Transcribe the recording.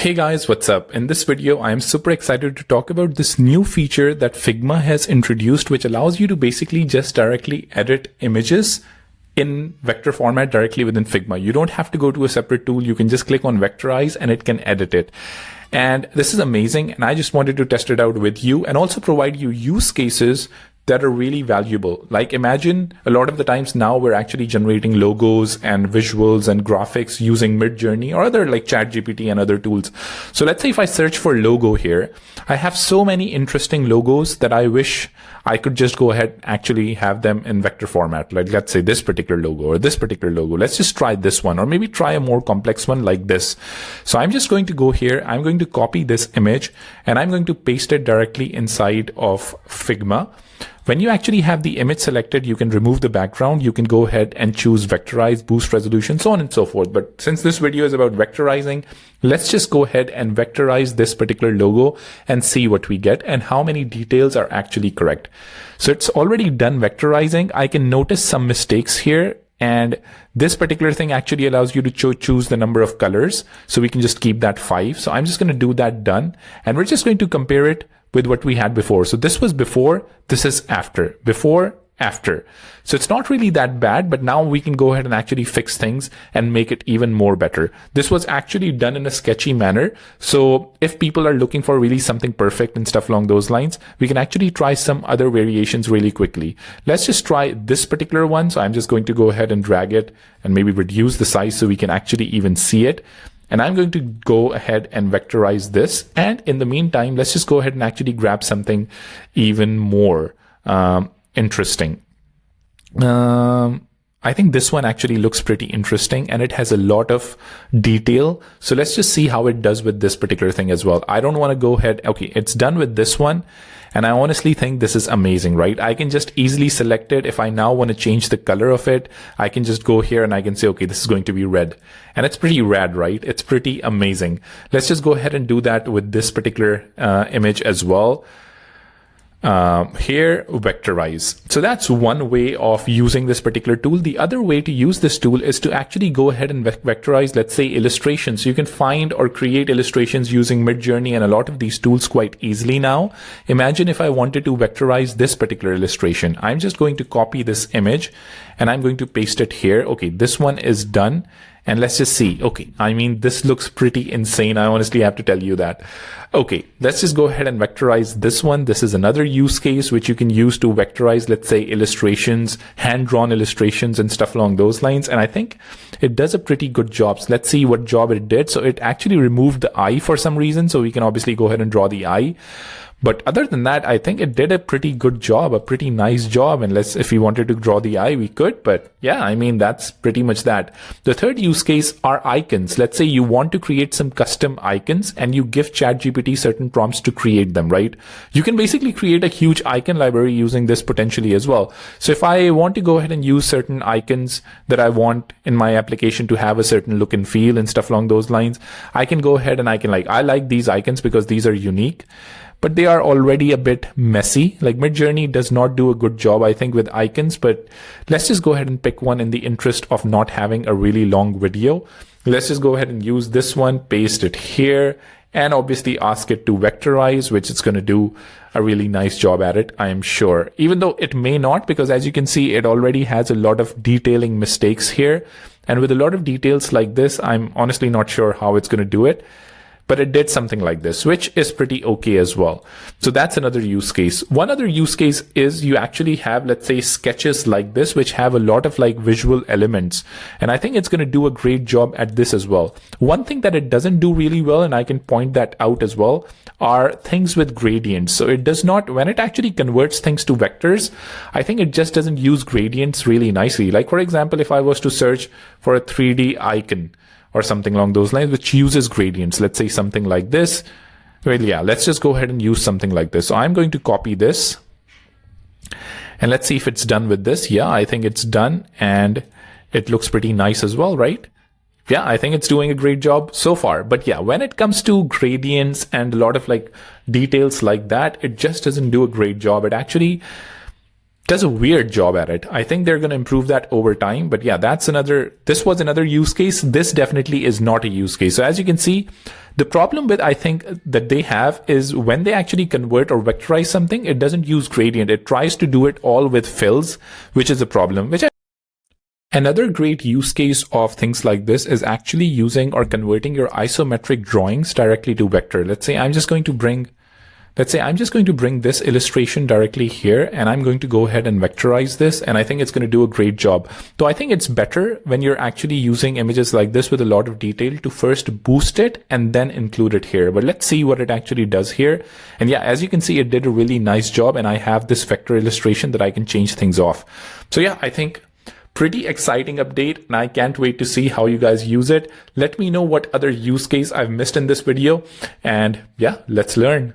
Hey guys, what's up? In this video, I am super excited to talk about this new feature that Figma has introduced, which allows you to basically just directly edit images in vector format directly within Figma. You don't have to go to a separate tool. You can just click on Vectorize and it can edit it. And this is amazing. And I just wanted to test it out with you and also provide you use cases that are really valuable. Like imagine a lot of the times now we're actually generating logos and visuals and graphics using Midjourney or other like ChatGPT and other tools. So let's say if I search for logo here, I have so many interesting logos that I wish I could just go ahead and actually have them in vector format. Like let's say this particular logo or this particular logo. Let's just try this one or maybe try a more complex one like this. So I'm just going to go here. I'm going to copy this image and I'm going to paste it directly inside of Figma. When you actually have the image selected, you can remove the background. You can go ahead and choose Vectorize, boost resolution, so on and so forth. But since this video is about vectorizing, let's just go ahead and vectorize this particular logo and see what we get and how many details are actually correct. So it's already done vectorizing. I can notice some mistakes here. And this particular thing actually allows you to choose the number of colors. So we can just keep that 5. So I'm just going to do that done. And we're just going to compare it with what we had before. So this was before, this is after, before, after. So it's not really that bad, but now we can go ahead and actually fix things and make it even more better. This was actually done in a sketchy manner. So if people are looking for really something perfect and stuff along those lines, we can actually try some other variations really quickly. Let's just try this particular one. So I'm just going to go ahead and drag it and maybe reduce the size so we can actually even see it. And I'm going to go ahead and vectorize this. And in the meantime, let's just go ahead and actually grab something even more interesting. I think this one actually looks pretty interesting and it has a lot of detail. So let's just see how it does with this particular thing as well. I don't want to go ahead. Okay, it's done with this one. And I honestly think this is amazing, right? I can just easily select it. If I now want to change the color of it, I can just go here and I can say, okay, this is going to be red. And it's pretty rad, right? It's pretty amazing. Let's just go ahead and do that with this particular image as well. Here, Vectorize. So that's one way of using this particular tool. The other way to use this tool is to actually go ahead and vectorize, let's say, illustrations. So you can find or create illustrations using Midjourney and a lot of these tools quite easily now. Imagine if I wanted to vectorize this particular illustration. I'm just going to copy this image and I'm going to paste it here. Okay, this one is done. And let's just see. Okay, I mean, this looks pretty insane. I honestly have to tell you that. Okay, let's just go ahead and vectorize this one. This is another use case which you can use to vectorize, let's say, illustrations, hand-drawn illustrations and stuff along those lines. And I think it does a pretty good job. So let's see what job it did. So it actually removed the eye for some reason. So we can obviously go ahead and draw the eye. But other than that, I think it did a pretty good job, a pretty nice job. And if we wanted to draw the eye, we could. But yeah, I mean, that's pretty much that. The third use case are icons. Let's say you want to create some custom icons and you give ChatGPT certain prompts to create them, right? You can basically create a huge icon library using this potentially as well. So if I want to go ahead and use certain icons that I want in my application to have a certain look and feel and stuff along those lines, I can go ahead and I like these icons because these are unique. But they are already a bit messy. Like Midjourney does not do a good job, I think, with icons, but let's just go ahead and pick one in the interest of not having a really long video. Let's just go ahead and use this one, paste it here, and obviously ask it to vectorize, which it's going to do a really nice job at it, I am sure. Even though it may not, because as you can see, it already has a lot of detailing mistakes here. And with a lot of details like this, I'm honestly not sure how it's going to do it. But it did something like this, which is pretty okay as well. So that's another use case. One other use case is you actually have, let's say, sketches like this, which have a lot of like visual elements. And I think it's going to do a great job at this as well. One thing that it doesn't do really well, and I can point that out as well, are things with gradients. So it does not, when it actually converts things to vectors, I think it just doesn't use gradients really nicely. Like for example, if I was to search for a 3D icon, or something along those lines, which uses gradients. Let's say something like this. Well, yeah, let's just go ahead and use something like this. So I'm going to copy this. And let's see if it's done with this. Yeah, I think it's done. And it looks pretty nice as well, right? Yeah, I think it's doing a great job so far. But yeah, when it comes to gradients and a lot of like details like that, it just doesn't do a great job. It actually does a weird job at it. I think they're going to improve that over time. But yeah, this was another use case. This definitely is not a use case. So as you can see, the problem with, I think, that they have is when they actually convert or vectorize something, it doesn't use gradient. It tries to do it all with fills, which is a problem. Another great use case of things like this is actually using or converting your isometric drawings directly to vector. Let's say I'm just going to bring this illustration directly here, and I'm going to go ahead and vectorize this, and I think it's going to do a great job. So I think it's better when you're actually using images like this with a lot of detail to first boost it and then include it here. But let's see what it actually does here. And yeah, as you can see, it did a really nice job, and I have this vector illustration that I can change things off. So yeah, I think pretty exciting update, and I can't wait to see how you guys use it. Let me know what other use case I've missed in this video, and yeah, let's learn.